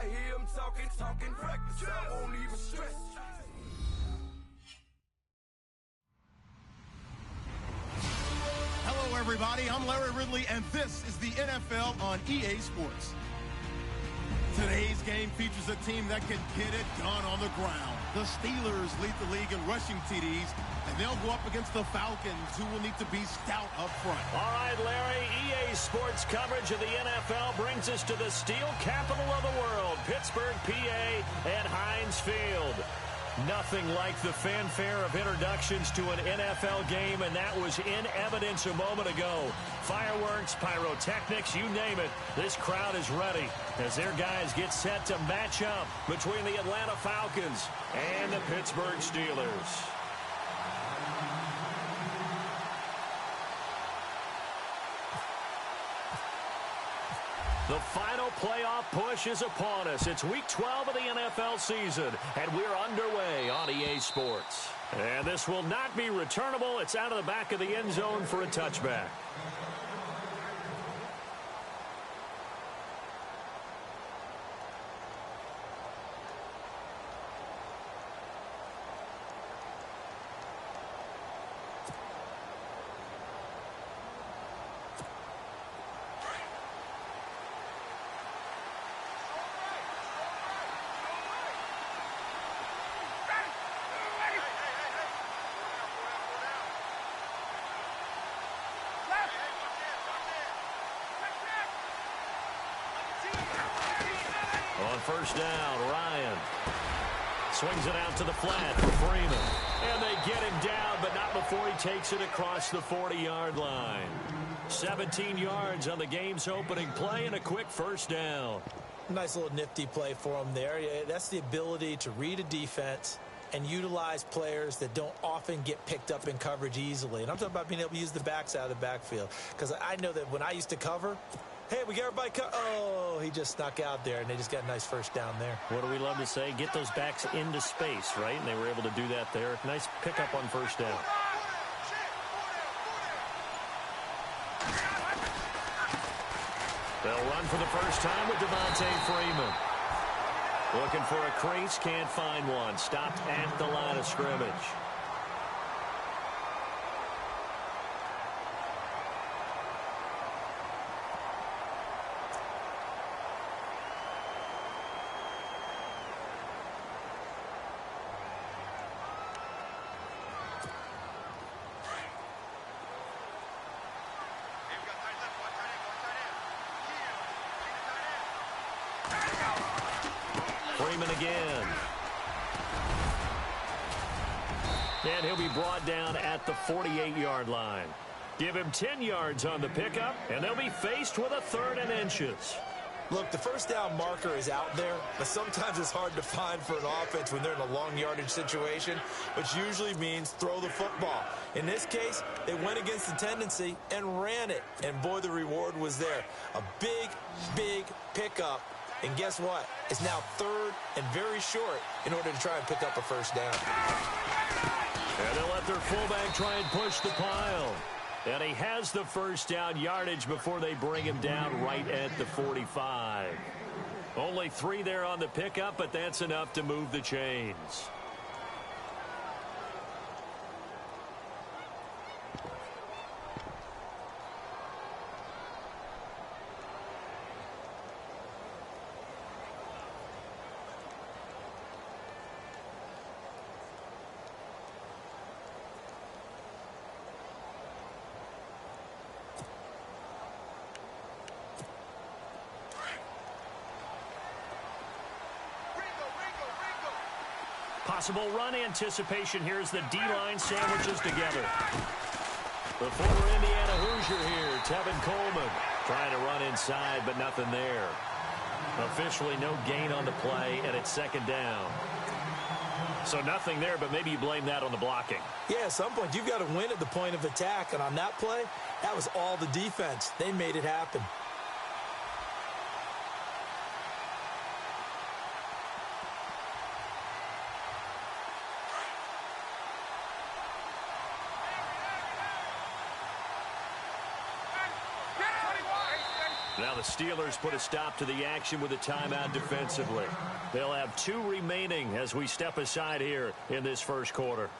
I hear him talking reckless. I won't even stress. Hello, everybody. I'm Larry Ridley, and this is the NFL on EA Sports. Today's game features a team that can get it done on the ground. The Steelers lead the league in rushing TDs, and they'll go up against the Falcons, who will need to be stout up front. All right, Larry, EA Sports coverage of the NFL brings us to the steel capital of the world, Pittsburgh, PA, at Heinz Field. Nothing like the fanfare of introductions to an NFL game, and that was in evidence a moment ago. Fireworks, pyrotechnics, you name it. This crowd is ready as their guys get set to match up between the Atlanta Falcons and the Pittsburgh Steelers. The final playoff push is upon us. It's Week 12 of the NFL season, and we're underway on EA Sports. And this will not be returnable. It's out of the back of the end zone for a touchback. On first down, Ryan swings it out to the flat for Freeman. And they get him down, but not before he takes it across the 40-yard line. 17 yards on the game's opening play and a quick first down. Nice little nifty play for him there. That's the ability to read a defense and utilize players that don't often get picked up in coverage easily. And I'm talking about being able to use the backs out of the backfield. Because I know that when I used to cover, hey, we got everybody oh, he just snuck out there, and they just got a nice first down there. What do we love to say? Get those backs into space, right? And they were able to do that there. Nice pickup on first down. They'll run for the first time with Devontae Freeman. Looking for a crease, can't find one. Stopped at the line of scrimmage. Freeman again. And he'll be brought down at the 48-yard line. Give him 10 yards on the pickup, and they'll be faced with a 3rd and inches. Look, the first down marker is out there, but sometimes it's hard to find for an offense when they're in a long yardage situation, which usually means throw the football. In this case, they went against the tendency and ran it, and boy, the reward was there. A big, big pickup. And guess what? It's now 3rd and very short in order to try and pick up a first down. And they'll let their fullback try and push the pile. And he has the first down yardage before they bring him down right at the 45. Only 3 there on the pickup, but that's enough to move the chains. Possible run anticipation here as the D-line sandwiches together. The former Indiana Hoosier here, Tevin Coleman, trying to run inside, but nothing there. Officially no gain on the play, and it's 2nd down. So nothing there, but maybe you blame that on the blocking. Yeah, at some point, you've got to win at the point of attack, and on that play, that was all the defense. They made it happen. Now the Steelers put a stop to the action with a timeout defensively. They'll have 2 remaining as we step aside here in this first quarter.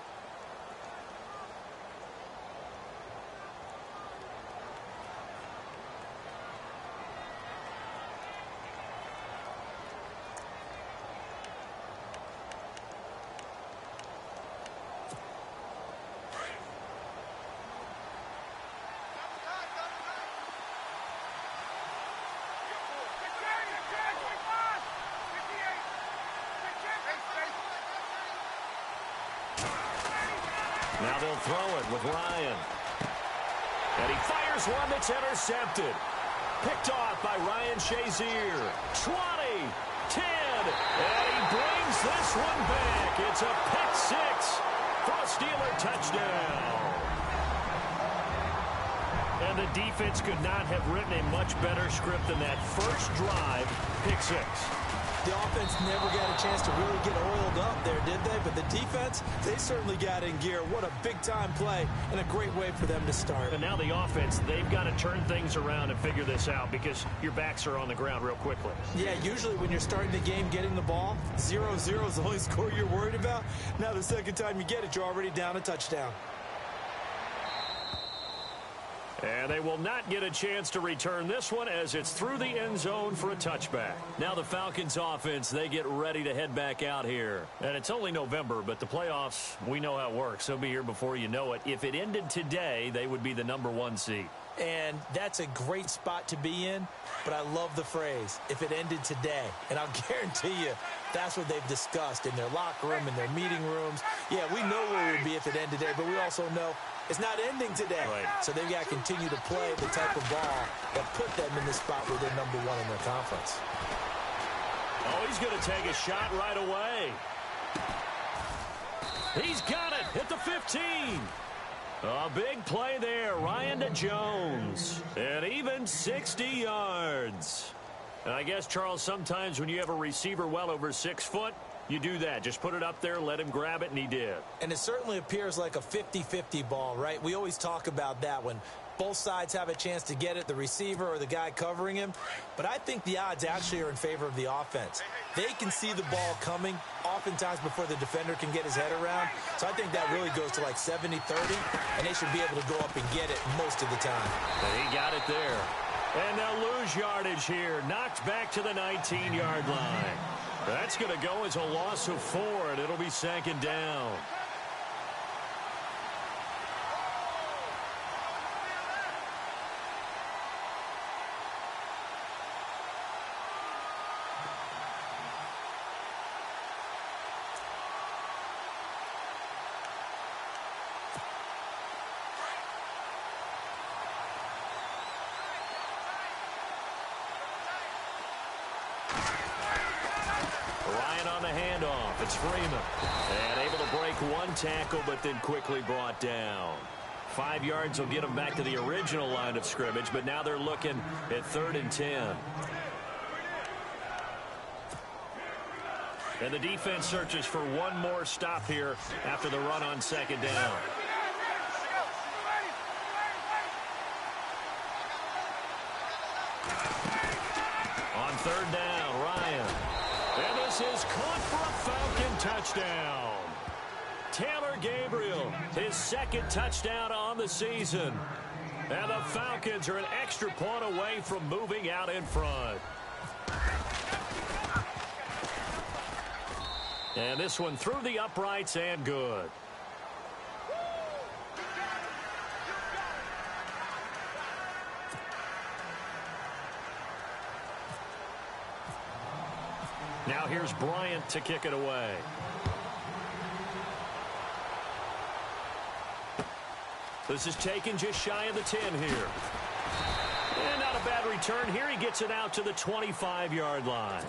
Now they'll throw it with Ryan. And he fires one that's intercepted. Picked off by Ryan Shazier. 20, 10, and he brings this one back. It's a pick 6 for a Steeler touchdown. And the defense could not have written a much better script than that first drive, pick 6. The offense never got a chance to really get oiled up there, did they? But the defense, they certainly got in gear. What a big-time play and a great way for them to start. And now the offense, they've got to turn things around and figure this out because your backs are on the ground real quickly. Yeah, usually when you're starting the game getting the ball, 0-0 is the only score you're worried about. Now the second time you get it, you're already down a touchdown. And they will not get a chance to return this one as it's through the end zone for a touchback. Now the Falcons offense, they get ready to head back out here. And it's only November, but the playoffs, we know how it works. They'll be here before you know it. If it ended today, they would be the #1 seed. And that's a great spot to be in, but I love the phrase, if it ended today. And I'll guarantee you, that's what they've discussed in their locker room, in their meeting rooms. Yeah, we know where it would be if it ended today, but we also know it's not ending today. Right. So they've got to continue to play the type of ball that put them in the spot where they're #1 in their conference. Oh, he's going to take a shot right away. He's got it at the 15. A big play there, Ryan to Jones. And even 60 yards. And I guess, Charles, sometimes when you have a receiver well over 6 foot, you do that. Just put it up there, let him grab it, and he did. And it certainly appears like a 50-50 ball, right? We always talk about that when both sides have a chance to get it, the receiver or the guy covering him. But I think the odds actually are in favor of the offense. They can see the ball coming oftentimes before the defender can get his head around. So I think that really goes to like 70-30, and they should be able to go up and get it most of the time. And he got it there. And they'll lose yardage here. Knocked back to the 19-yard line. That's going to go as a loss of 4, and it'll be 2nd down. It's Freeman. And able to break one tackle, but then quickly brought down. 5 yards will get them back to the original line of scrimmage, but now they're looking at 3rd and 10. And the defense searches for one more stop here after the run on 2nd down. On 3rd down, Ryan. And this is caught for a Falcon touchdown. Taylor Gabriel, his 2nd touchdown on the season. And the Falcons are an extra point away from moving out in front. And this one through the uprights and good. Now here's Bryant to kick it away. This is taken just shy of the 10 here. And not a bad return here. He gets it out to the 25-yard line.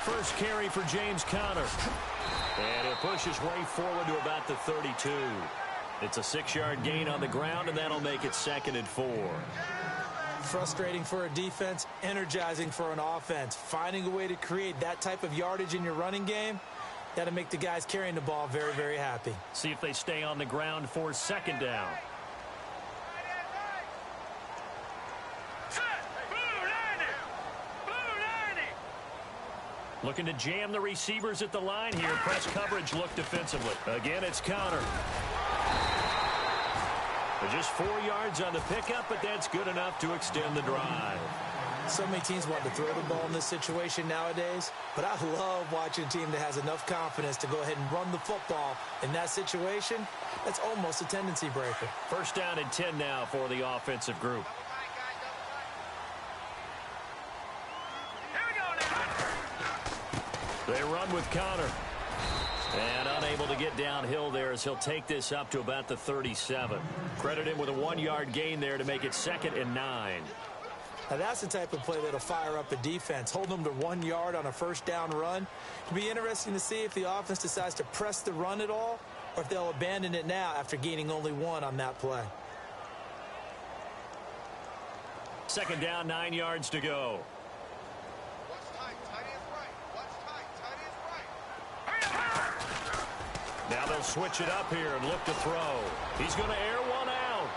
First carry for James Conner. And it pushes way forward to about the 32. It's a 6-yard gain on the ground, and that'll make it 2nd and 4. Frustrating for a defense, energizing for an offense. Finding a way to create that type of yardage in your running game, that'll make the guys carrying the ball very, very happy. See if they stay on the ground for 2nd down. Looking to jam the receivers at the line here. Press coverage look defensively. Again, it's counter. Just 4 yards on the pickup, but that's good enough to extend the drive. So many teams want to throw the ball in this situation nowadays, but I love watching a team that has enough confidence to go ahead and run the football in that situation. That's almost a tendency breaker. 1st down and 10 now for the offensive group. They run with Connor. And unable to get downhill there as he'll take this up to about the 37. Credit him with a 1-yard gain there to make it 2nd and 9. Now that's the type of play that'll fire up a defense. Hold them to 1 yard on a 1st down run. It'll be interesting to see if the offense decides to press the run at all, or if they'll abandon it now after gaining only 1 on that play. 2nd down, 9 yards to go. Now they'll switch it up here and look to throw. He's going to air one out.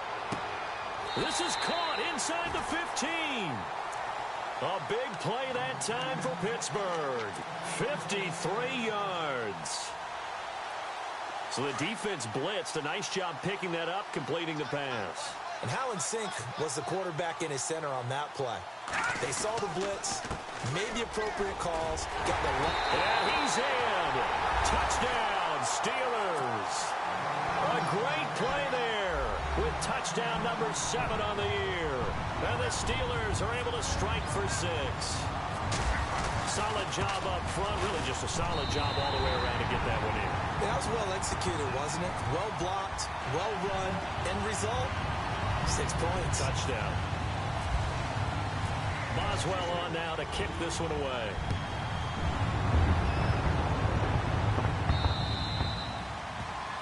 This is caught inside the 15. A big play that time for Pittsburgh. 53 yards. So the defense blitzed. A nice job picking that up, completing the pass. And how in sync was the quarterback in his center on that play? They saw the blitz, made the appropriate calls, got the left. Yeah, he's in. Touchdown. Steelers. A great play there with touchdown number 7 on the year. And the Steelers are able to strike for 6. Solid job up front. Really just a solid job all the way around to get that one in. That was well executed, wasn't it? Well blocked, well run. End result, 6 points. Touchdown. Boswell on now to kick this one away.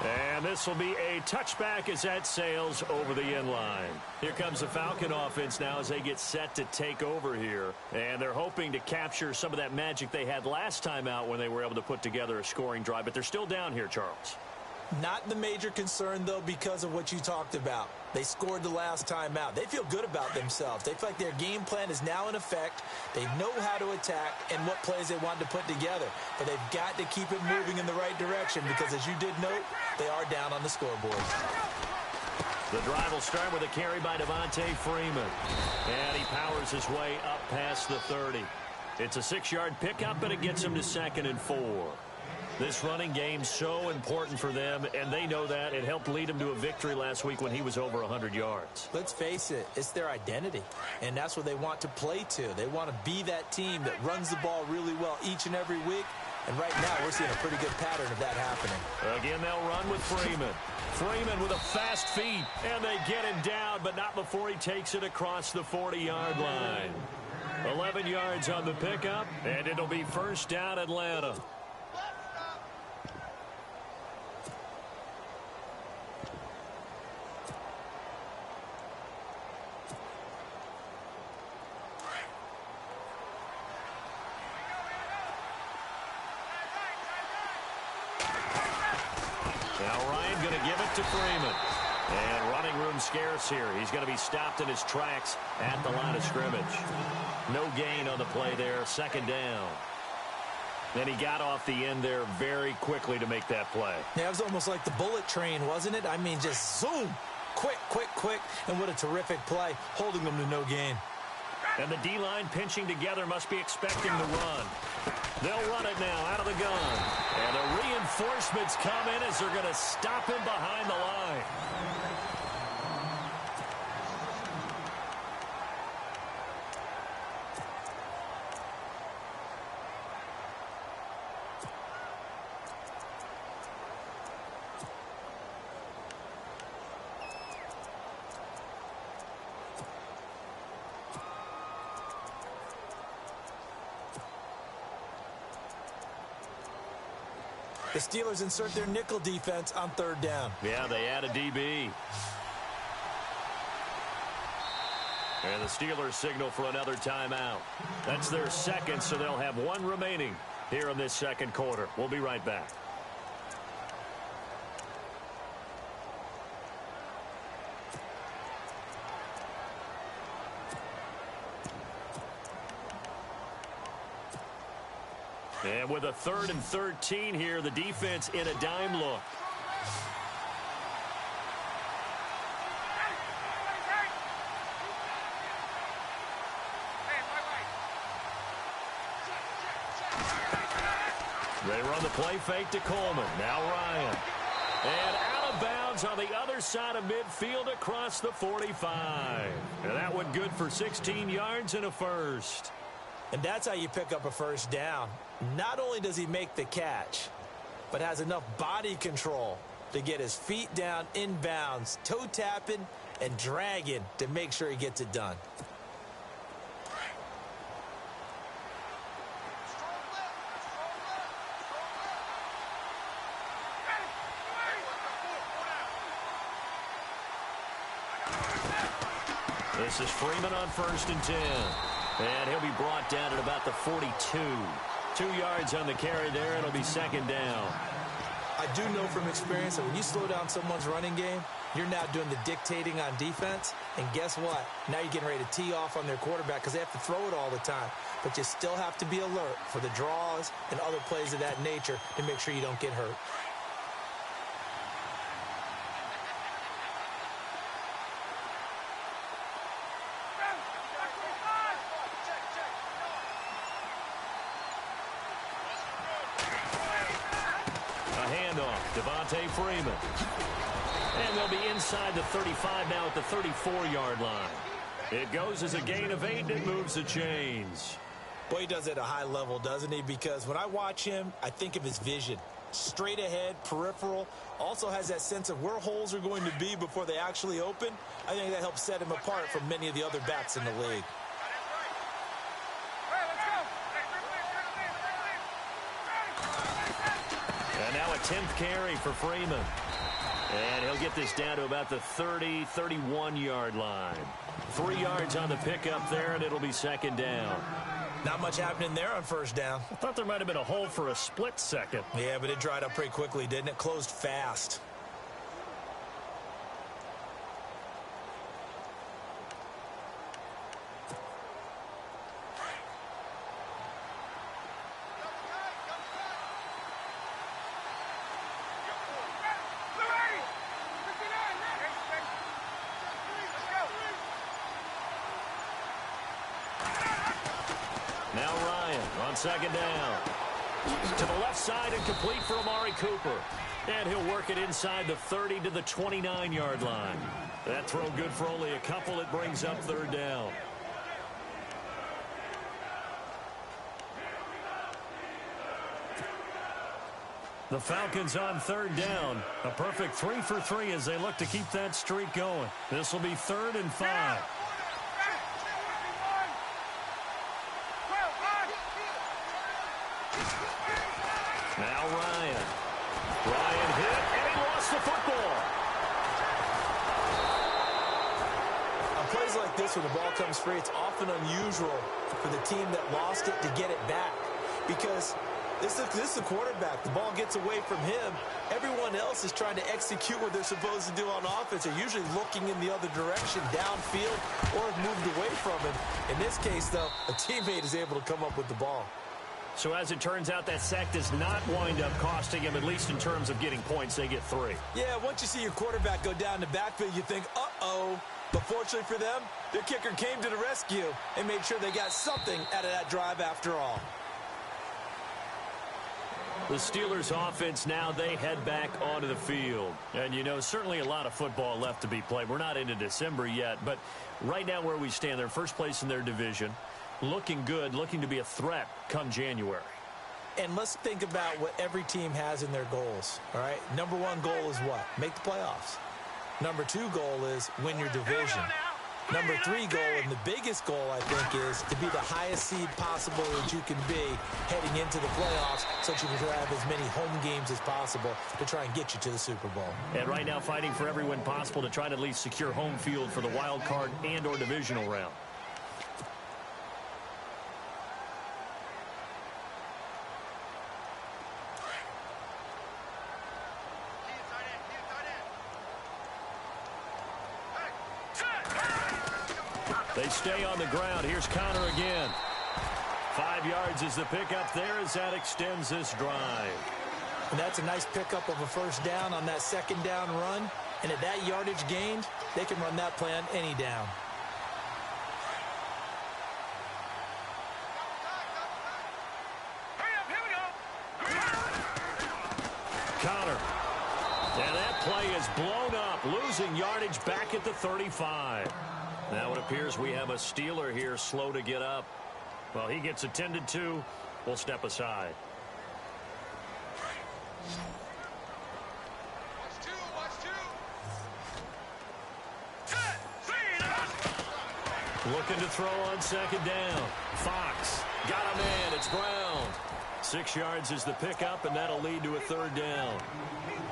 And this will be a touchback as that sails over the end line. Here comes the Falcon offense now as they get set to take over here. And they're hoping to capture some of that magic they had last time out when they were able to put together a scoring drive. But they're still down here, Charles. Not the major concern, though, because of what you talked about. They scored the last time out. They feel good about themselves. They feel like their game plan is now in effect. They know how to attack and what plays they want to put together. But they've got to keep it moving in the right direction because, as you did note, they are down on the scoreboard. The drive will start with a carry by Devontae Freeman. And he powers his way up past the 30. It's a 6-yard pickup, and it gets him to 2nd and 4. This running game's so important for them, and they know that. It helped lead them to a victory last week when he was over 100 yards. Let's face it, it's their identity, and that's what they want to play to. They want to be that team that runs the ball really well each and every week, and right now we're seeing a pretty good pattern of that happening. Again, they'll run with Freeman. Freeman with a fast feet, and they get him down, but not before he takes it across the 40-yard line. 11 yards on the pickup, and it'll be 1st down Atlanta. To Freeman. And running room scarce here. He's going to be stopped in his tracks at the line of scrimmage. No gain on the play there. 2nd down. Then he got off the end there very quickly to make that play. Yeah, it was almost like the bullet train, wasn't it? I mean, just zoom. Quick, quick, quick. And what a terrific play, holding them to no gain. And the D-line pinching together must be expecting the run. They'll run it now out of the gun. And the reinforcements come in as they're going to stop him behind the line. The Steelers insert their nickel defense on 3rd down. Yeah, they add a DB. And the Steelers signal for another timeout. That's their second, so they'll have one remaining here in this second quarter. We'll be right back. And with a 3rd and 13 here, the defense in a dime look. They run the play fake to Coleman. Now Ryan. And out of bounds on the other side of midfield across the 45. And that one good for 16 yards and a first. And that's how you pick up a first down. Not only does he make the catch, but has enough body control to get his feet down inbounds, toe tapping and dragging to make sure he gets it done. This is Freeman on 1st and 10. And he'll be brought down at about the 42. 2 yards on the carry there. It'll be 2nd down. I do know from experience that when you slow down someone's running game, you're now doing the dictating on defense. And guess what? Now you're getting ready to tee off on their quarterback because they have to throw it all the time. But you still have to be alert for the draws and other plays of that nature to make sure you don't get hurt. Freeman. And they'll be inside the 35 now at the 34-yard line. It goes as a gain of 8 and it moves the chains. Boy, he does it at a high level, doesn't he? Because when I watch him, I think of his vision. Straight ahead, peripheral. Also has that sense of where holes are going to be before they actually open. I think that helps set him apart from many of the other backs in the league. And now a 10th carry for Freeman. And he'll get this down to about the 30, 31-yard line. 3 yards on the pickup there, and it'll be 2nd down. Not much happening there on 1st down. I thought there might have been a hole for a split second. Yeah, but it dried up pretty quickly, didn't it? Closed fast. Now Ryan on 2nd down. To the left side and complete for Amari Cooper. And he'll work it inside the 30 to the 29-yard line. That throw good for only a couple. It brings up 3rd down. The Falcons on 3rd down. A perfect 3 for 3 as they look to keep that streak going. This will be 3rd and 5. Now Ryan. Ryan hit, and he lost the football. On plays like this, when the ball comes free, it's often unusual for the team that lost it to get it back. Because this is the quarterback. The ball gets away from him. Everyone else is trying to execute what they're supposed to do on offense. They're usually looking in the other direction, downfield, or have moved away from him. In this case, though, a teammate is able to come up with the ball. So as it turns out, that sack does not wind up costing him, at least in terms of getting points. They get 3. Yeah, once you see your quarterback go down the backfield, you think, uh-oh. But fortunately for them, their kicker came to the rescue and made sure they got something out of that drive after all. The Steelers offense now, they head back onto the field. And, you know, certainly a lot of football left to be played. We're not into December yet, but right now where we stand, they're first place in their division. Looking good, looking to be a threat come January. And let's think about what every team has in their goals, all right? Number 1 goal is what? Make the playoffs. Number 2 goal is win your division. Number 3 goal, and the biggest goal, I think, is to be the highest seed possible that you can be heading into the playoffs so that you can have as many home games as possible to try and get you to the Super Bowl. And right now fighting for every win possible to try to at least secure home field for the wild card and or divisional round. They stay on the ground. Here's Connor again. 5 yards is the pickup there as that extends this drive. And that's a nice pickup of a first down on that second down run. And at that yardage gained, they can run that play on any down. Connor. And that play is blown up, losing yardage back at the 35. Now it appears we have a Steeler here slow to get up. Well, he gets attended to. We'll step aside. Looking to throw on second down. Fox got a man. It's Brown. 6 yards is the pickup, and that'll lead to a third down.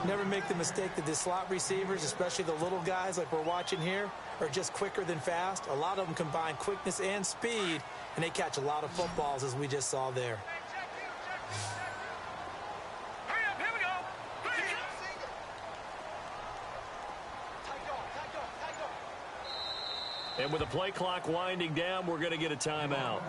Never make the mistake that the slot receivers, especially the little guys like we're watching here, are just quicker than fast. A lot of them combine quickness and speed, and they catch a lot of footballs, as we just saw there. And with the play clock winding down, we're going to get a timeout.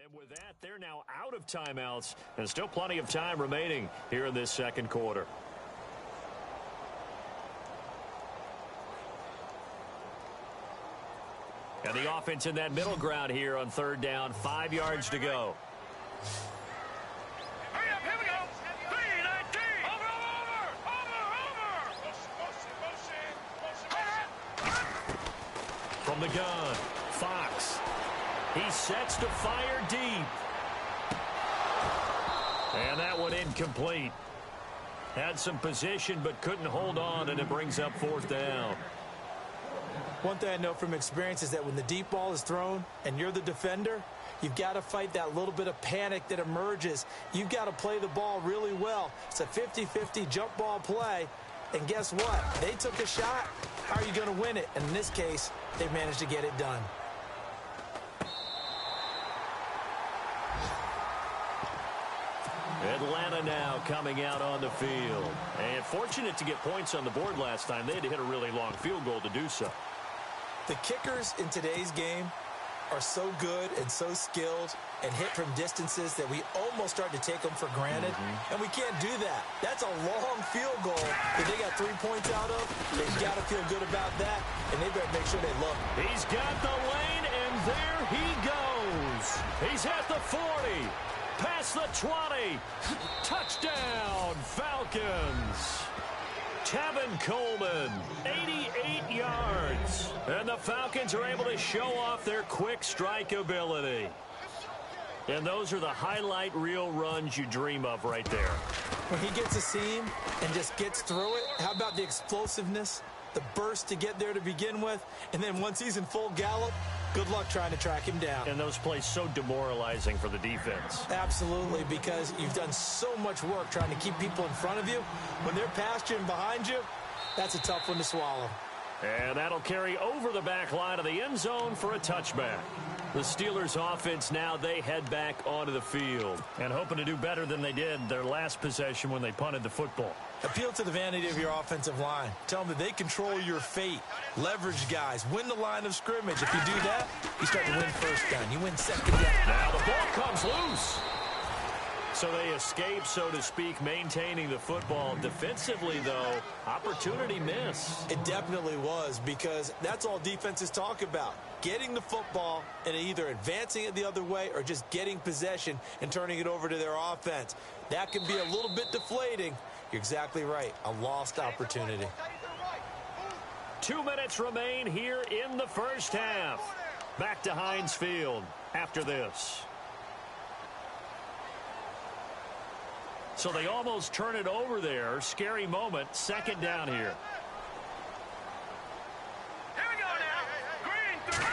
And with that, they're now out of timeouts, and still plenty of time remaining here in this second quarter. And the offense in that middle ground here on third down, 5 yards to go. Hurry up, here we go. 3-19. Over. From the gun, Fox. He sets to fire deep. And that one incomplete. Had some position but couldn't hold on, and it brings up fourth down. One thing I know from experience is that when the deep ball is thrown and you're the defender, you've got to fight that little bit of panic that emerges. You've got to play the ball really well. It's a 50-50 jump ball play. And guess what? They took a shot. How are you going to win it? And in this case, they managed to get it done. Atlanta now coming out on the field. And fortunate to get points on the board last time. They had to hit a really long field goal to do so. The kickers in today's game are so good and so skilled and hit from distances that we almost start to take them for granted. And we can't do that. That's a long field goal that they got 3 points out of. They've got to feel good about that, and they better make sure they look. He's got the lane, and there he goes. He's at the 40. Past the 20. Touchdown, Falcons. Tevin Coleman, 88 yards. And the Falcons are able to show off their quick strike ability. And those are the highlight reel runs you dream of right there. When he gets a seam and just gets through it, how about the explosiveness, the burst to get there to begin with, and then once he's in full gallop, good luck trying to track him down. And those plays so demoralizing for the defense. Absolutely, because you've done so much work trying to keep people in front of you. When they're past you and behind you, that's a tough one to swallow. And that'll carry over the back line of the end zone for a touchback. The Steelers offense now, they head back onto the field and hoping to do better than they did their last possession when they punted the football. Appeal to the vanity of your offensive line. Tell them that they control your fate. Leverage guys. Win the line of scrimmage. If you do that, you start to win first down. You win second down. Now the ball comes loose. So they escape, so to speak, maintaining the football. Defensively, though, opportunity miss. It definitely was, because that's all defenses talk about. Getting the football and either advancing it the other way or just getting possession and turning it over to their offense. That can be a little bit deflating. You're exactly right. A lost opportunity. 2 minutes remain here in the first half. Back to Heinz Field after this. So they almost turn it over there. Scary moment. Second down here. Here we go now. Green 3.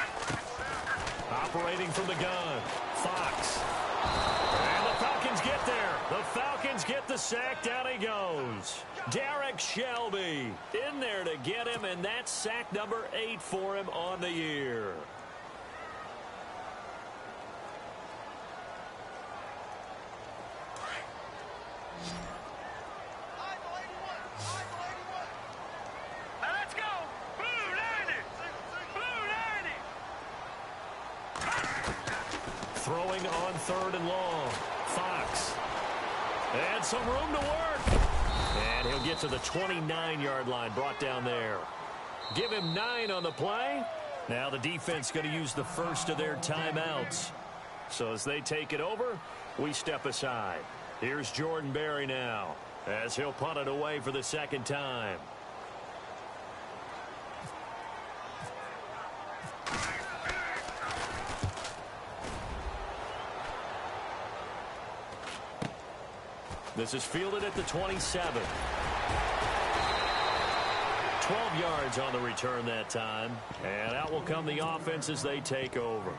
Operating from the gun. Fox. And the Falcons get there. The Falcons get the sack. Down he goes. Derek Shelby in there to get him, and that's sack number 8 for him on the year. Let's go. Blue 90. Blue 90. Throwing on 3rd and long. Fox. And some room to work. And he'll get to the 29-yard line, brought down there. Give him 9 on the play. Now the defense going to use the first of their timeouts. So as they take it over, we step aside. Here's Jordan Berry now, as he'll punt it away for the second time. This is fielded at the 27. 12 yards on the return that time. And out will come the offense as they take over.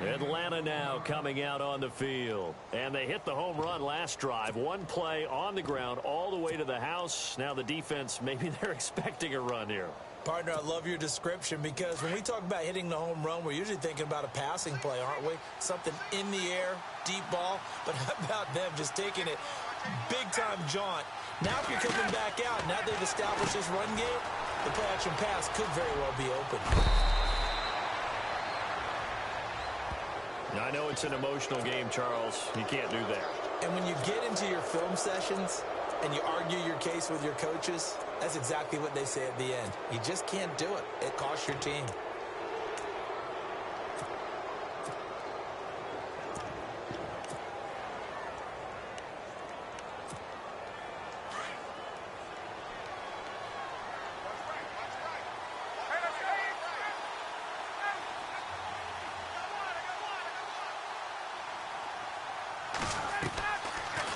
Atlanta now coming out on the field. And they hit the home run last drive. One play on the ground all the way to the house. Now the defense, maybe they're expecting a run here. Partner, I love your description because when we talk about hitting the home run, we're usually thinking about a passing play, aren't we? Something in the air, deep ball. But how about them just taking it big-time jaunt? Now if you're coming back out, now they've established this run game, the play-action pass could very well be open. Now, I know it's an emotional game, Charles. You can't do that. And when you get into your film sessions and you argue your case with your coaches, that's exactly what they say at the end. You just can't do it. It costs your team.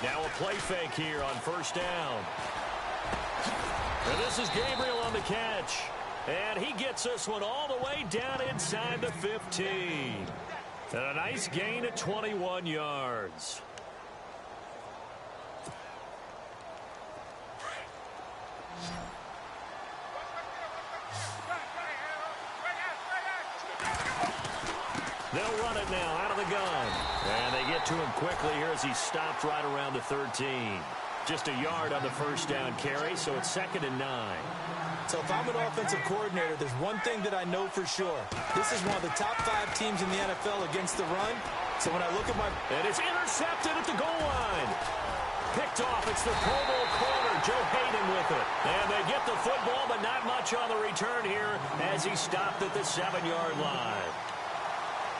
Now a play fake here on first down. And this is Gabriel on the catch. And he gets this one all the way down inside the 15. And a nice gain of 21 yards. They'll run it now out of the gun. And they get to him quickly here as he stopped right around the 13. Just a yard on the first down carry, so it's 2nd and 9. So if I'm an offensive coordinator, there's one thing that I know for sure. This is one of the top 5 teams in the NFL against the run. So when I look at my... And it's intercepted at the goal line. Picked off. It's the Pro Bowl corner, Joe Hayden with it. And they get the football, but not much on the return here as he stopped at the 7-yard line.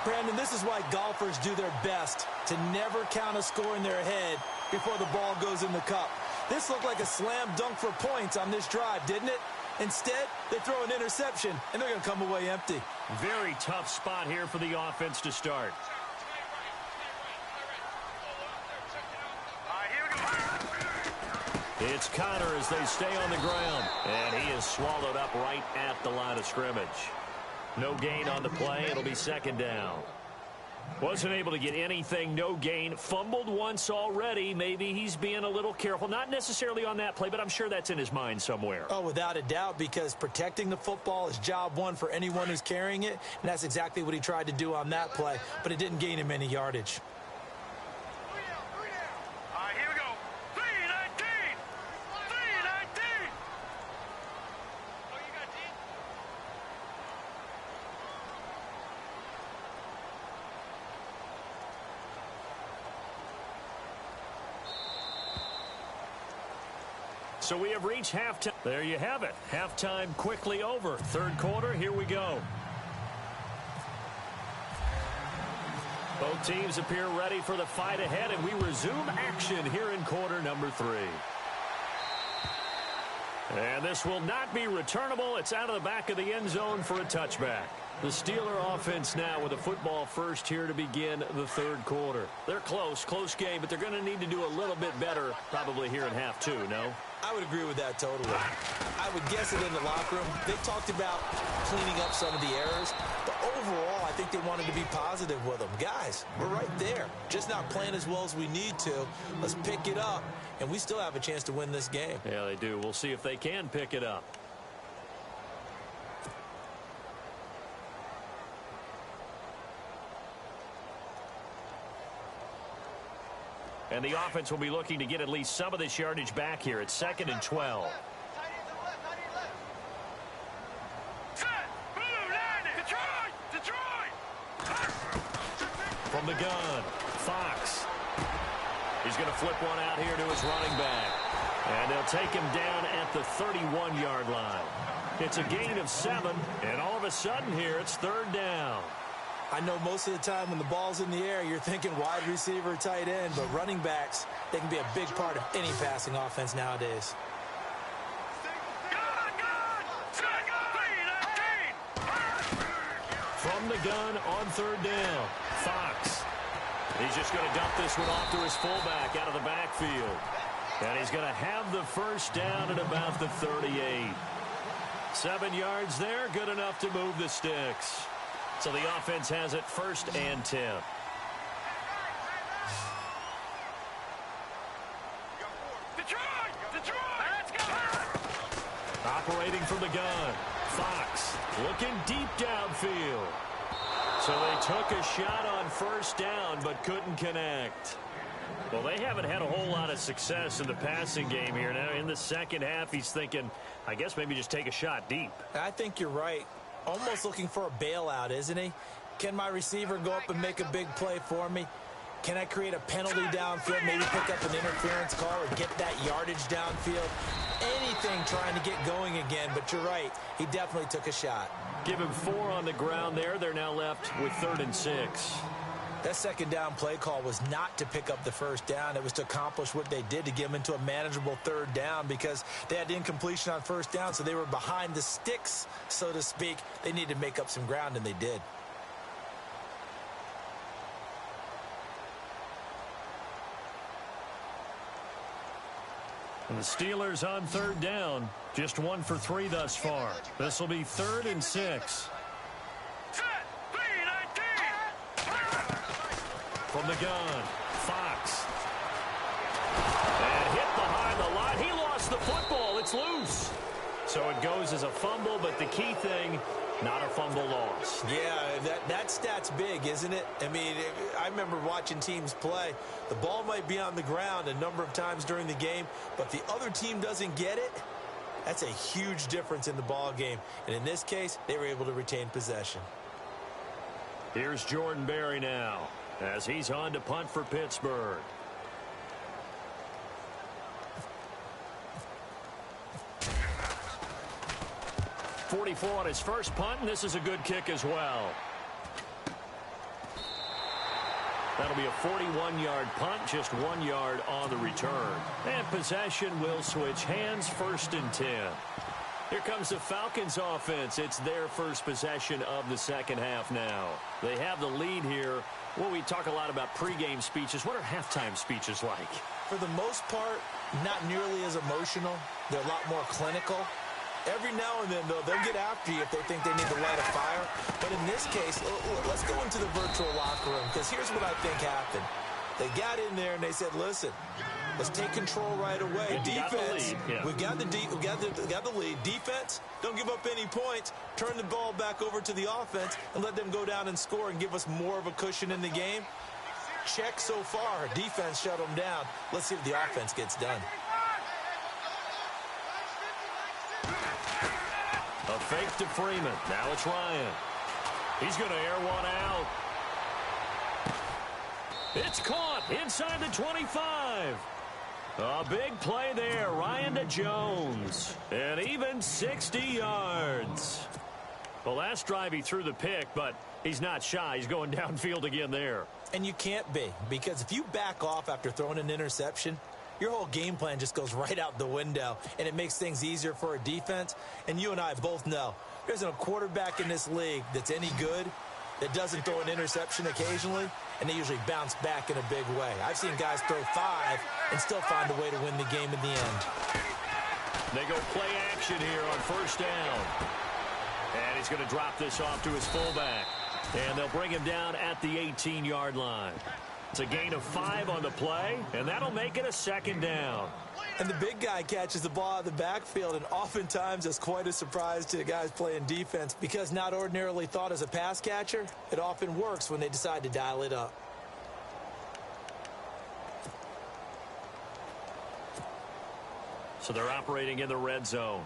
Brandon, this is why golfers do their best to never count a score in their head before the ball goes in the cup. This looked like a slam dunk for points on this drive, didn't it? Instead, they throw an interception, and they're going to come away empty. Very tough spot here for the offense to start. It's Connor as they stay on the ground, and he is swallowed up right at the line of scrimmage. No gain on the play. It'll be 2nd down. Wasn't able to get anything. No gain. Fumbled once already. Maybe he's being a little careful. Not necessarily on that play, but I'm sure that's in his mind somewhere. Oh, without a doubt, because protecting the football is job one for anyone who's carrying it, and that's exactly what he tried to do on that play, but it didn't gain him any yardage. Here we go. 319. 319. Oh, you got D? So we have reached halftime. There you have it. Halftime quickly over. 3rd quarter, here we go. Both teams appear ready for the fight ahead, and we resume action here in quarter number 3. And this will not be returnable. It's out of the back of the end zone for a touchback. The Steeler offense now with a football first here to begin the third quarter. They're close game, but they're going to need to do a little bit better probably here in half two, no? I would agree with that totally. I would guess it in the locker room. They talked about cleaning up some of the errors, but overall, I think they wanted to be positive with them. Guys, we're right there. Just not playing as well as we need to. Let's pick it up, and we still have a chance to win this game. Yeah, they do. We'll see if they can pick it up. And the offense will be looking to get at least some of this yardage back here. It's 2nd and 12. From the gun, Fox. He's going to flip one out here to his running back. And they'll take him down at the 31-yard line. It's a gain of 7, and all of a sudden here it's 3rd down. I know most of the time when the ball's in the air, you're thinking wide receiver, tight end, but running backs, they can be a big part of any passing offense nowadays. From the gun on 3rd down, Fox. He's just going to dump this one off to his fullback out of the backfield. And he's going to have the first down at about the 38. 7 yards there, good enough to move the sticks. So the offense has it 1st and 10. Operating from the gun, Fox looking deep downfield. So they took a shot on 1st down but couldn't connect. Well, they haven't had a whole lot of success in the passing game here. Now in the second half, he's thinking, I guess maybe just take a shot deep. I think you're right. Almost looking for a bailout, isn't he? Can my receiver go up and make a big play for me? Can I create a penalty downfield, maybe pick up an interference call or get that yardage downfield? Anything trying to get going again, but you're right. He definitely took a shot. Give him 4 on the ground there. They're now left with 3rd and 6. That 2nd down play call was not to pick up the 1st down. It was to accomplish what they did to get them into a manageable 3rd down because they had incompletion on 1st down, so they were behind the sticks, so to speak. They needed to make up some ground, and they did. And the Steelers on 3rd down. Just 1 for 3 thus far. This will be 3rd and 6. From the gun, Fox. And hit behind the line. He lost the football. It's loose. So it goes as a fumble, but the key thing, not a fumble loss. Yeah, that stat's big, isn't it? I mean, I remember watching teams play. The ball might be on the ground a number of times during the game, but the other team doesn't get it. That's a huge difference in the ball game. And in this case, they were able to retain possession. Here's Jordan Berry now, as he's on to punt for Pittsburgh. .44 on his first punt, and this is a good kick as well. That'll be a 41-yard punt, just 1 yard on the return. And possession will switch hands, 1st and 10. Here comes the Falcons offense. It's their first possession of the second half now. They have the lead here. Well, we talk a lot about pregame speeches. What are halftime speeches like? For the most part, not nearly as emotional. They're a lot more clinical. Every now and then, though, they'll get after you if they think they need to light a fire. But in this case, let's go into the virtual locker room, because here's what I think happened. They got in there and they said, listen, let's take control right away. Defense, we've got the lead. Defense, don't give up any points. Turn the ball back over to the offense and let them go down and score and give us more of a cushion in the game. Check so far. Defense shut them down. Let's see if the offense gets done. A fake to Freeman. Now it's Ryan. He's going to air one out. It's caught inside the 25. A big play there. Ryan to Jones. And even 60 yards. Well, last drive he threw the pick, but he's not shy. He's going downfield again there. And you can't be, because if you back off after throwing an interception, your whole game plan just goes right out the window, and it makes things easier for a defense. And you and I both know there isn't a quarterback in this league that's any good that doesn't throw an interception occasionally, and they usually bounce back in a big way. I've seen guys throw 5 and still find a way to win the game in the end. They go play action here on first down. And he's going to drop this off to his fullback. And they'll bring him down at the 18-yard line. It's a gain of 5 on the play, and that'll make it a second down. And the big guy catches the ball out of the backfield, and oftentimes it's quite a surprise to the guys playing defense because not ordinarily thought as a pass catcher, it often works when they decide to dial it up. So they're operating in the red zone.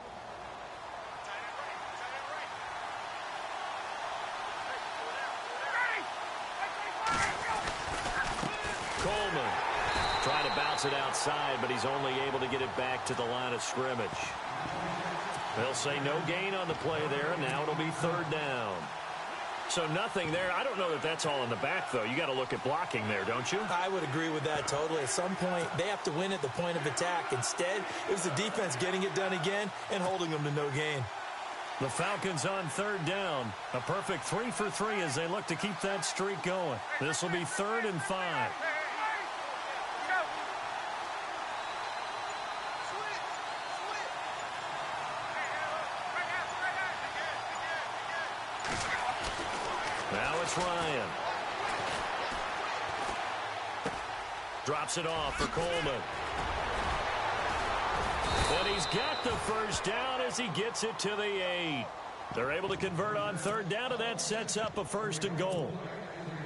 Coleman trying to bounce it outside, but he's only able to get it back to the line of scrimmage. They'll say no gain on the play there, and now it'll be third down. So nothing there. I don't know that that's all in the back, though. You got to look at blocking there, don't you? I would agree with that totally. At some point, they have to win at the point of attack. Instead, it was the defense getting it done again and holding them to no gain. The Falcons on third down. A perfect 3 for 3 as they look to keep that streak going. This will be 3rd and 5. Now it's Ryan. Drops it off for Coleman. And he's got the first down as he gets it to the 8. They're able to convert on third down, and that sets up a 1st and goal.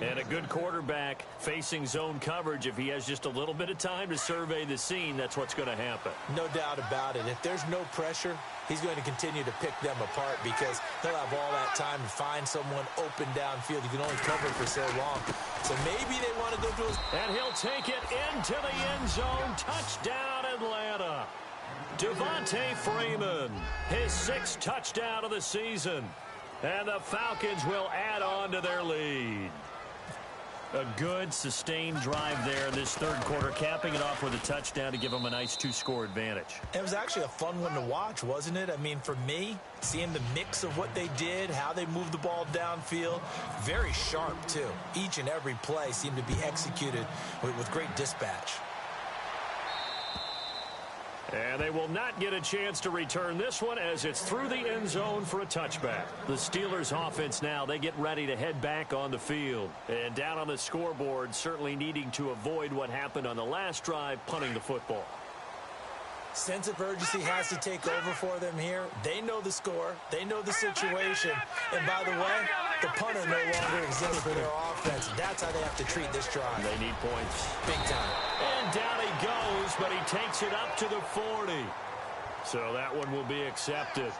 And a good quarterback facing zone coverage. If he has just a little bit of time to survey the scene, that's what's going to happen. No doubt about it. If there's no pressure, he's going to continue to pick them apart because he'll have all that time to find someone open downfield. You can only cover for so long. So maybe they want to go to his... And he'll take it into the end zone. Touchdown, Atlanta. Devontae Freeman, his 6th touchdown of the season. And the Falcons will add on to their lead. A good, sustained drive there in this third quarter, capping it off with a touchdown to give them a nice 2-score advantage. It was actually a fun one to watch, wasn't it? I mean, for me, seeing the mix of what they did, how they moved the ball downfield, very sharp, too. Each and every play seemed to be executed with great dispatch. And they will not get a chance to return this one as it's through the end zone for a touchback. The Steelers offense now, they get ready to head back on the field. And down on the scoreboard, certainly needing to avoid what happened on the last drive, punting the football. Sense of urgency has to take over for them here. They know the score. They know the situation. And by the way, the punter no longer exists for their offense. That's how they have to treat this drive. They need points. Big time. And down he goes, but he takes it up to the 40. So that one will be accepted.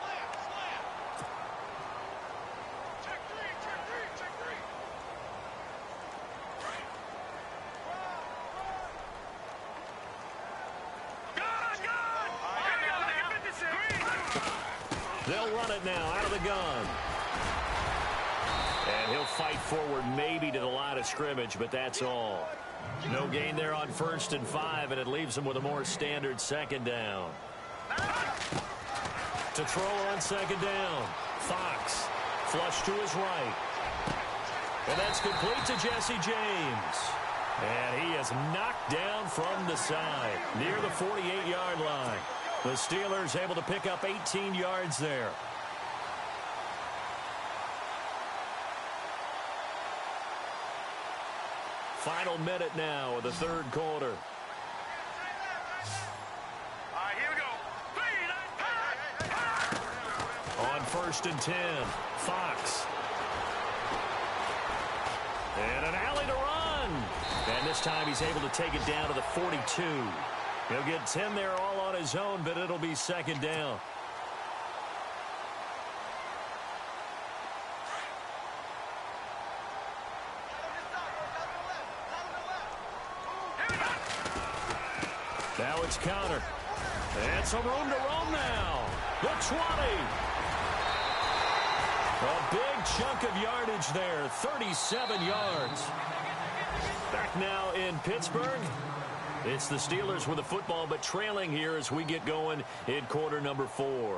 They'll run it now out of the gun. And he'll fight forward maybe to the line of scrimmage, but that's all. No gain there on 1st and 5, and it leaves them with a more standard 2nd down. To throw on 2nd down. Fox, flush to his right. And that's complete to Jesse James. And he is knocked down from the side, near the 48-yard line. The Steelers able to pick up 18 yards there. Final minute now of the third quarter. Here we go. On 1st and 10, Fox. And an alley to run. And this time he's able to take it down to the 42. He'll get 10 there all on his own, but it'll be 2nd down. Now it's counter. And some room to roam now. The 20. A big chunk of yardage there, 37 yards. Back now in Pittsburgh. It's the Steelers with the football, but trailing here as we get going in quarter number 4.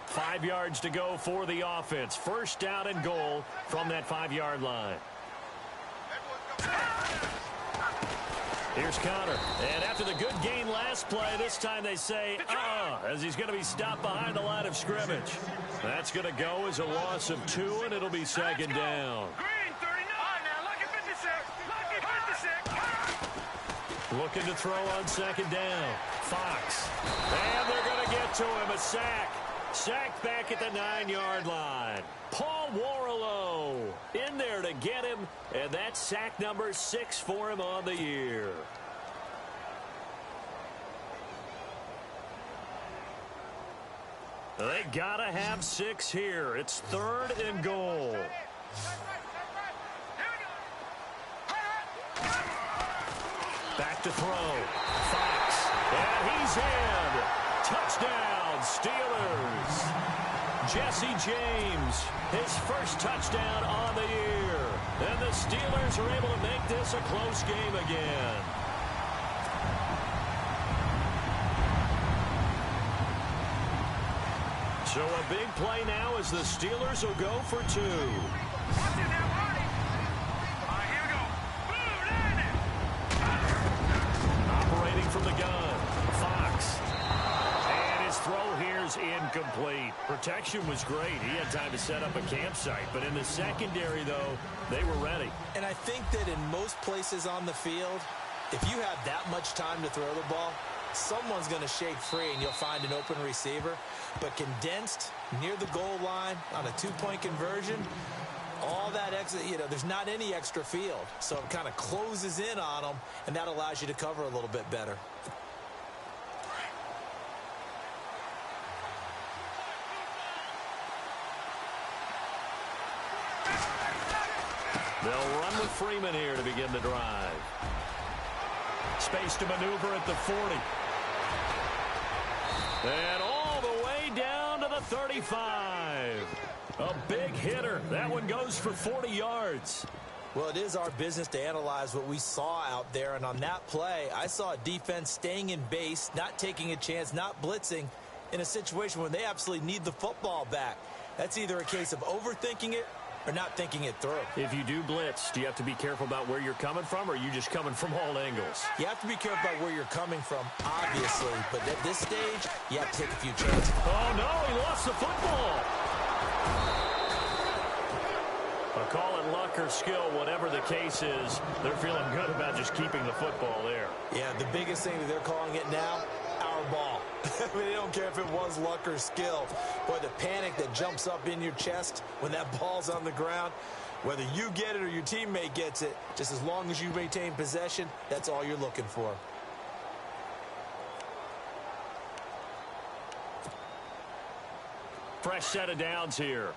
5 yards to go for the offense. First down and goal from that 5-yard line. Here's Connor. And after the good gain last play, this time they say, as he's going to be stopped behind the line of scrimmage. That's going to go as a loss of 2, and it'll be second down. Looking to throw on second down. Fox. And they're going to get to him. A sack. Sacked back at the 9-yard line. Paul Warrilow in there to get him. And that's sack number 6 for him on the year. They got to have 6 here. It's 3rd and goal. Back to throw. Fox. And he's in. Touchdown, Steelers. Jesse James, his first touchdown on the year. And the Steelers are able to make this a close game again. So a big play now as the Steelers will go for 2. Operating from the gun, Fox. And his throw here is incomplete. Protection was great. He had time to set up a campsite. But in the secondary, though, they were ready. And I think that in most places on the field, if you have that much time to throw the ball, someone's going to shake free and you'll find an open receiver. But condensed near the goal line on a 2-point conversion, all that extra, there's not any extra field. So it kind of closes in on them, and that allows you to cover a little bit better. They'll run with Freeman here to begin the drive. Space to maneuver at the 40. And all the way down to the 35. A big hitter. That one goes for 40 yards. Well, it is our business to analyze what we saw out there. And on that play, I saw a defense staying in base, not taking a chance, not blitzing in a situation where they absolutely need the football back. That's either a case of overthinking it or not thinking it through. If you do blitz, do you have to be careful about where you're coming from, or are you just coming from all angles? You have to be careful about where you're coming from, obviously. But at this stage, you have to take a few chances. Oh, no, he lost the football. Call it luck or skill, whatever the case is, they're feeling good about just keeping the football there. Yeah, the biggest thing that they're calling it now, our ball. I mean, they don't care if it was luck or skill. Boy, the panic that jumps up in your chest when that ball's on the ground, whether you get it or your teammate gets it, just as long as you maintain possession, that's all you're looking for. Fresh set of downs here.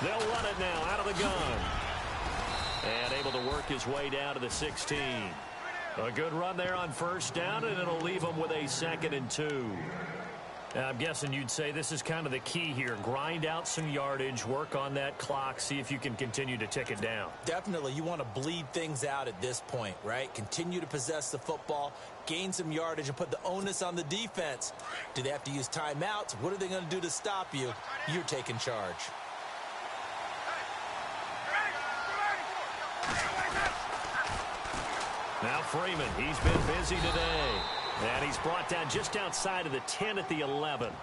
They'll run it now out of the gun. And able to work his way down to the 16. A good run there on first down, and it'll leave him with a 2nd and 2. I'm guessing you'd say this is kind of the key here. Grind out some yardage, work on that clock, see if you can continue to tick it down. Definitely. You want to bleed things out at this point, right? Continue to possess the football, gain some yardage, and put the onus on the defense. Do they have to use timeouts? What are they going to do to stop you? You're taking charge. Now Freeman, he's been busy today. And he's brought down just outside of the 10 at the 11.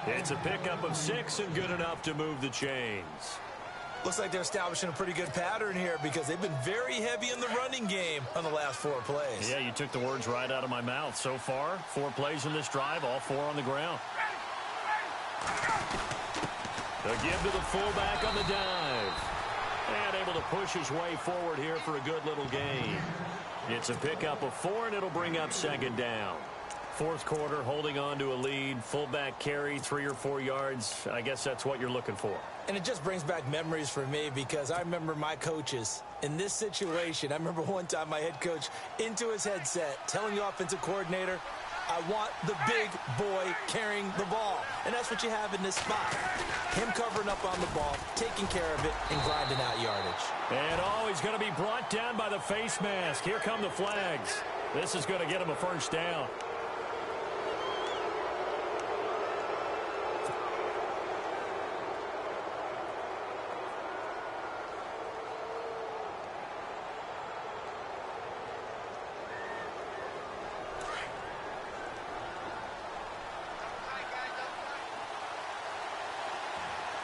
It's a pickup of 6 and good enough to move the chains. Looks like they're establishing a pretty good pattern here because they've been very heavy in the running game on the last 4 plays. Yeah, you took the words right out of my mouth. So far, 4 plays in this drive, all 4 on the ground. The give to the fullback on the dive. And able to push his way forward here for a good little gain. It's a pickup of 4, and it'll bring up 2nd down. 4th quarter, holding on to a lead. Fullback carry, 3 or 4 yards. I guess that's what you're looking for. And it just brings back memories for me because I remember my coaches in this situation. I remember one time my head coach into his headset telling the offensive coordinator, I want the big boy carrying the ball. And that's what you have in this spot. Him covering up on the ball, taking care of it, and grinding out yardage. And he's going to be brought down by the face mask. Here come the flags. This is going to get him a first down.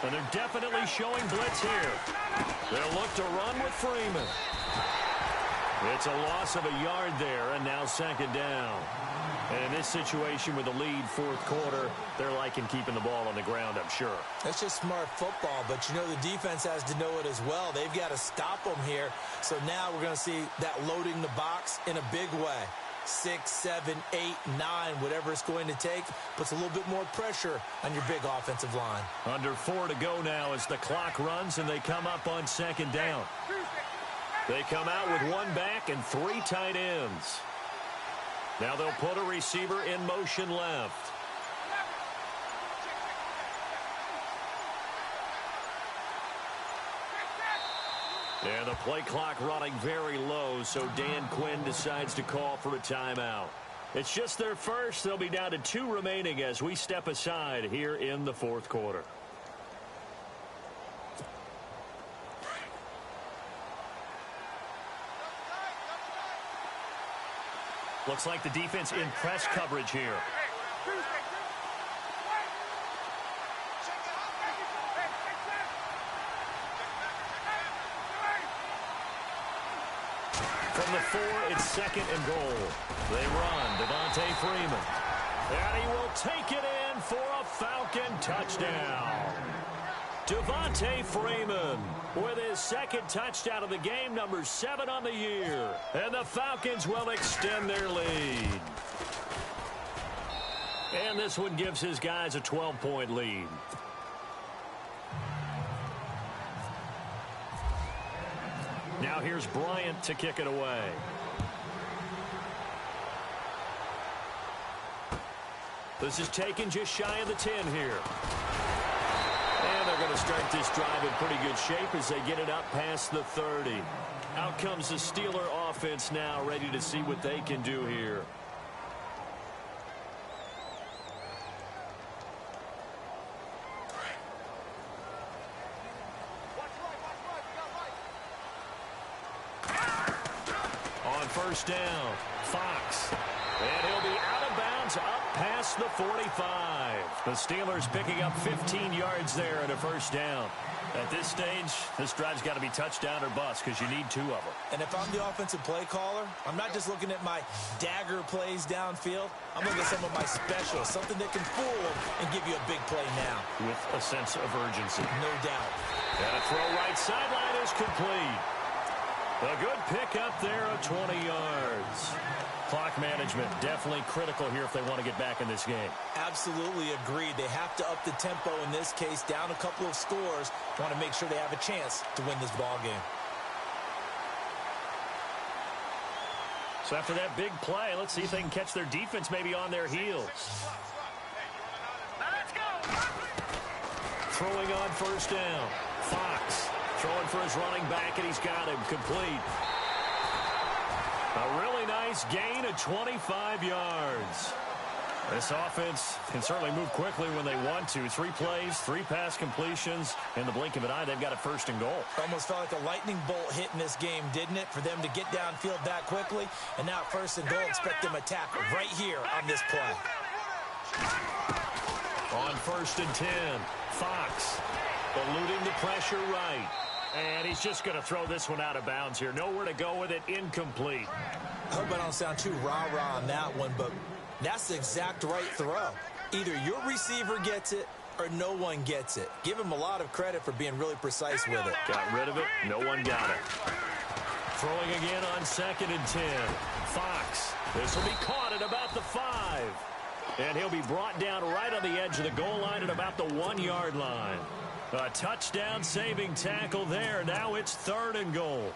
And they're definitely showing blitz here. They'll look to run with Freeman. It's a loss of a yard there, and now second down. And in this situation with the lead fourth quarter, they're liking keeping the ball on the ground, I'm sure. That's just smart football, but you know the defense has to know it as well. They've got to stop them here. So now we're going to see that loading the box in a big way. 6, 7, 8, 9, whatever it's going to take, puts a little bit more pressure on your big offensive line. Under 4 to go now as the clock runs and they come up on second down. They come out with 1 back and 3 tight ends. Now they'll put a receiver in motion left. And the play clock running very low, so Dan Quinn decides to call for a timeout. It's just their first. They'll be down to 2 remaining as we step aside here in the fourth quarter. Looks like the defense in press coverage here. From the 4, it's second and goal. They run. Devontae Freeman. And he will take it in for a Falcon touchdown. Devontae Freeman with his second touchdown of the game, number 7 on the year. And the Falcons will extend their lead. And this one gives his guys a 12-point lead. Now here's Bryant to kick it away. This is taken just shy of the 10 here. And they're going to start this drive in pretty good shape as they get it up past the 30. Out comes the Steeler offense now, ready to see what they can do here. First down, Fox. And he'll be out of bounds up past the 45. The Steelers picking up 15 yards there at a first down. At this stage, this drive's got to be touchdown or bust because you need 2 of them. And if I'm the offensive play caller, I'm not just looking at my dagger plays downfield. I'm looking at some of my specials, something that can fool them and give you a big play now. With a sense of urgency. No doubt. And a throw right sideline is complete. A good pick up there of 20 yards. Clock management definitely critical here if they want to get back in this game. Absolutely agreed. They have to up the tempo in this case, down a couple of scores. Want to make sure they have a chance to win this ball game. So after that big play, let's see if they can catch their defense maybe on their heels. Let's go. Throwing on first down. Fox. Throwing for his running back, and he's got him complete. A really nice gain of 25 yards. This offense can certainly move quickly when they want to. 3 plays, 3 pass completions. In the blink of an eye, they've got a first and goal. Almost felt like a lightning bolt hit in this game, didn't it? For them to get downfield that quickly. And now first and goal, expect them to tackle right here on this play. On first and 10, Fox eluding the pressure right. And he's just going to throw this one out of bounds here. Nowhere to go with it. Incomplete. I hope I don't sound too rah-rah on that one, but that's the exact right throw. Either your receiver gets it or no one gets it. Give him a lot of credit for being really precise with it. Got rid of it. No one got it. Throwing again on second and 10. Fox. This will be caught at about the 5. And he'll be brought down right on the edge of the goal line at about the 1-yard line. A touchdown saving tackle there. Now it's third and goal.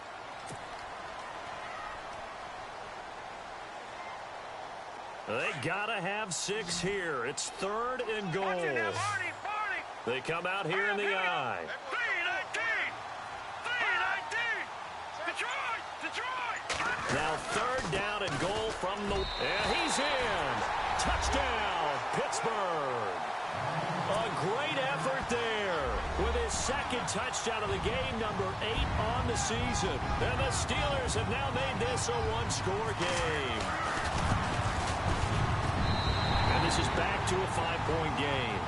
They gotta have 6 here. It's 3rd and goal. They come out here in the I. Now 3rd down and goal from the... And he's in. Touchdown, Pittsburgh. A great effort there with his 2nd touchdown of the game, number 8 on the season. And the Steelers have now made this a 1-score game. And this is back to a 5-point game.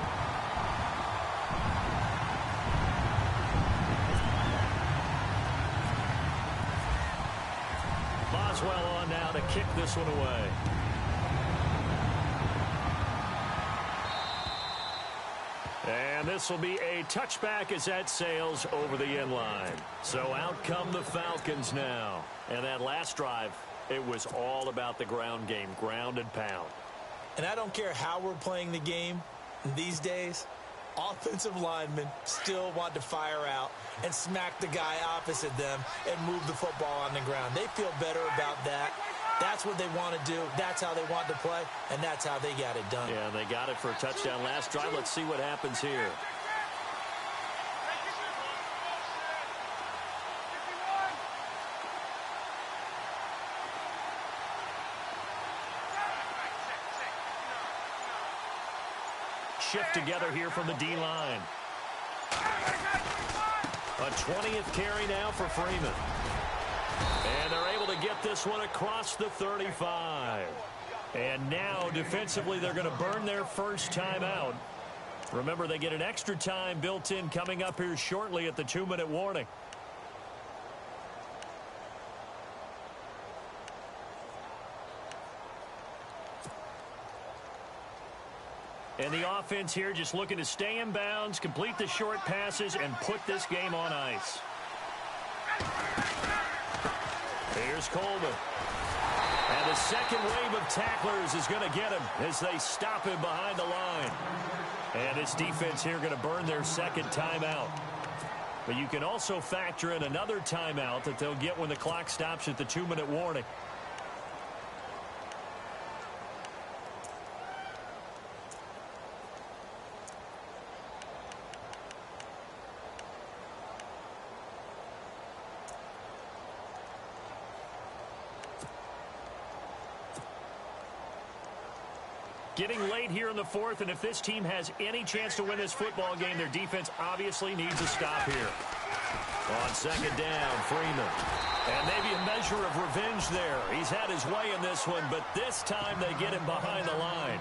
Boswell on now to kick this one away. And this will be a touchback as that sails over the end line. So out come the Falcons now. And that last drive, it was all about the ground game, ground and pound. And I don't care how we're playing the game these days, offensive linemen still want to fire out and smack the guy opposite them and move the football on the ground. They feel better about that. That's what they want to do. That's how they want to play, and that's how they got it done. Yeah, and they got it for a touchdown last drive. Let's see what happens here. Shift together here from the D-line. A 20th carry now for Freeman. And they're able to get this one across the 35. And now, defensively, they're going to burn their first timeout. Remember, they get an extra time built in coming up here shortly at the 2-minute warning. And the offense here just looking to stay in bounds, complete the short passes, and put this game on ice. Here's Coleman. And the second wave of tacklers is going to get him as they stop him behind the line. And this defense here going to burn their 2nd timeout. But you can also factor in another timeout that they'll get when the clock stops at the 2-minute warning. Getting late here in the 4th, and if this team has any chance to win this football game, their defense obviously needs a stop here. On 2nd down, Freeman. And maybe a measure of revenge there. He's had his way in this one, but this time they get him behind the line.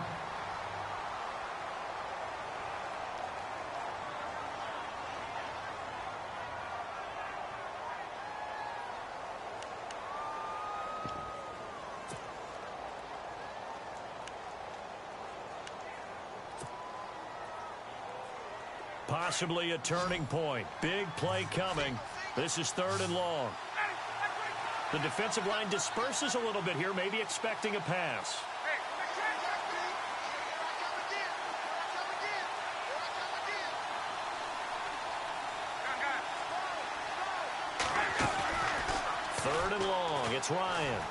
Possibly a turning point. Big play coming. This is 3rd and long. The defensive line disperses a little bit here, maybe expecting a pass. 3rd and long. It's Ryan.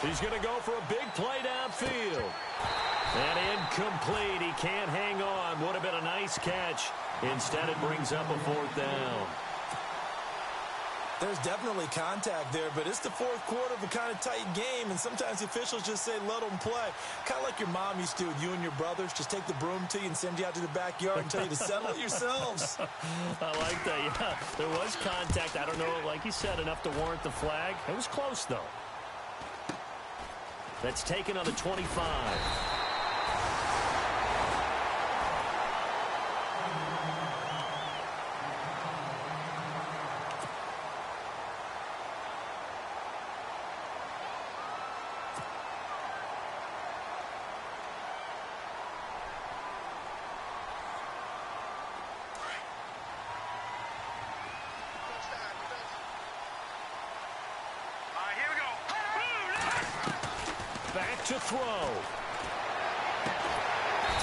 He's going to go for a big play downfield. And incomplete. He can't hang on. Would have been a nice catch. Instead, it brings up a 4th down. There's definitely contact there, but it's the 4th quarter of a kind of tight game, and sometimes the officials just say, let them play. Kind of like your mom used to with you and your brothers. Just take the broom to you and send you out to the backyard and tell you to settle it yourselves. I like that, yeah. There was contact. I don't know, like you said, enough to warrant the flag. It was close, though. That's taken on the 25. Back to throw.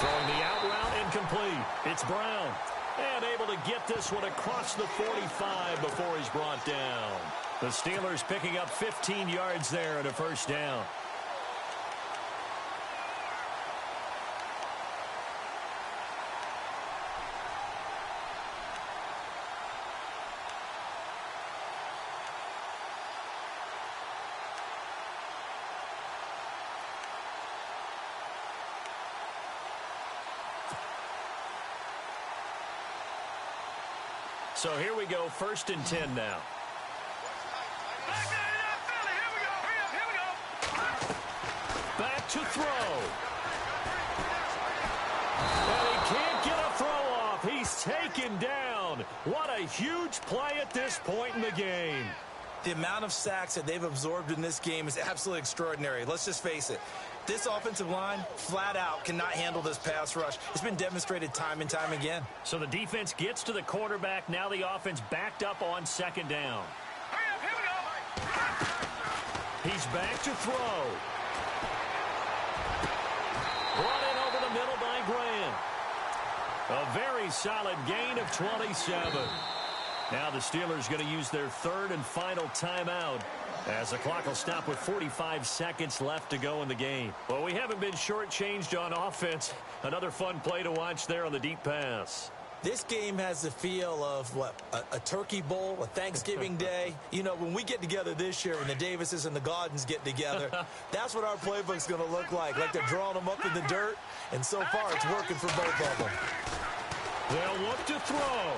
Throwing the out route incomplete. It's Brown. And able to get this one across the 45 before he's brought down. The Steelers picking up 15 yards there at a first down. So here we go, 1st and 10 now. Back to throw. And he can't get a throw off. He's taken down. What a huge play at this point in the game. The amount of sacks that they've absorbed in this game is absolutely extraordinary. Let's just face it. This offensive line, flat out, cannot handle this pass rush. It's been demonstrated time and time again. So the defense gets to the quarterback. Now the offense backed up on 2nd down. He's back to throw. Brought in over the middle by Grant. A very solid gain of 27. Now the Steelers going to use their 3rd and final timeout, as the clock will stop with 45 seconds left to go in the game. Well, we haven't been shortchanged on offense. Another fun play to watch there on the deep pass. This game has the feel of, what, a turkey bowl, a Thanksgiving day. You know, when we get together this year, when the Davises and the Gaudens get together, that's what our playbook's going to look like they're drawing them up in the dirt, and so far it's working for both of them. They'll look to throw.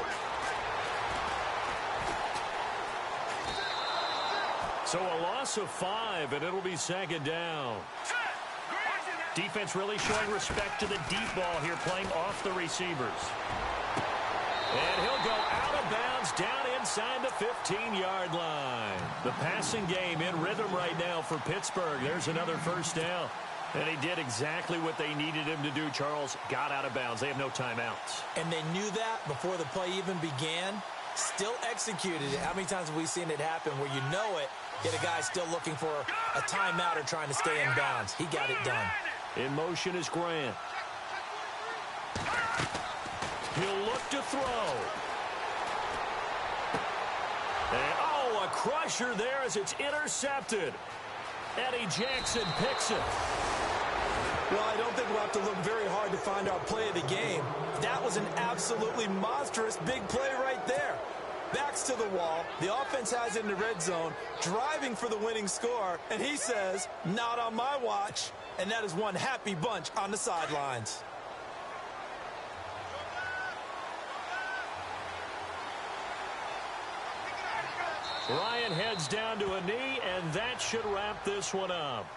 So a loss of 5, and it'll be 2nd down. Defense really showing respect to the deep ball here, playing off the receivers. And he'll go out of bounds down inside the 15-yard line. The passing game in rhythm right now for Pittsburgh. There's another 1st down. And he did exactly what they needed him to do, Charles. Got out of bounds. They have no timeouts. And they knew that before the play even began. Still executed it. How many times have we seen it happen where you know it, yet a guy's still looking for a timeout or trying to stay in bounds? He got it done. In motion is Grant. He'll look to throw. And, oh, a crusher there as it's intercepted. Eddie Jackson picks it. Well, I don't think we'll have to look very hard to find our play of the game. That was an absolutely monstrous big play right there. Backs to the wall. The offense has it in the red zone, driving for the winning score, and he says, not on my watch. And that is one happy bunch on the sidelines. Ryan heads down to a knee, and that should wrap this one up.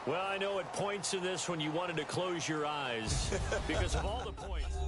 Well, I know at points in this when you wanted to close your eyes because of all the points.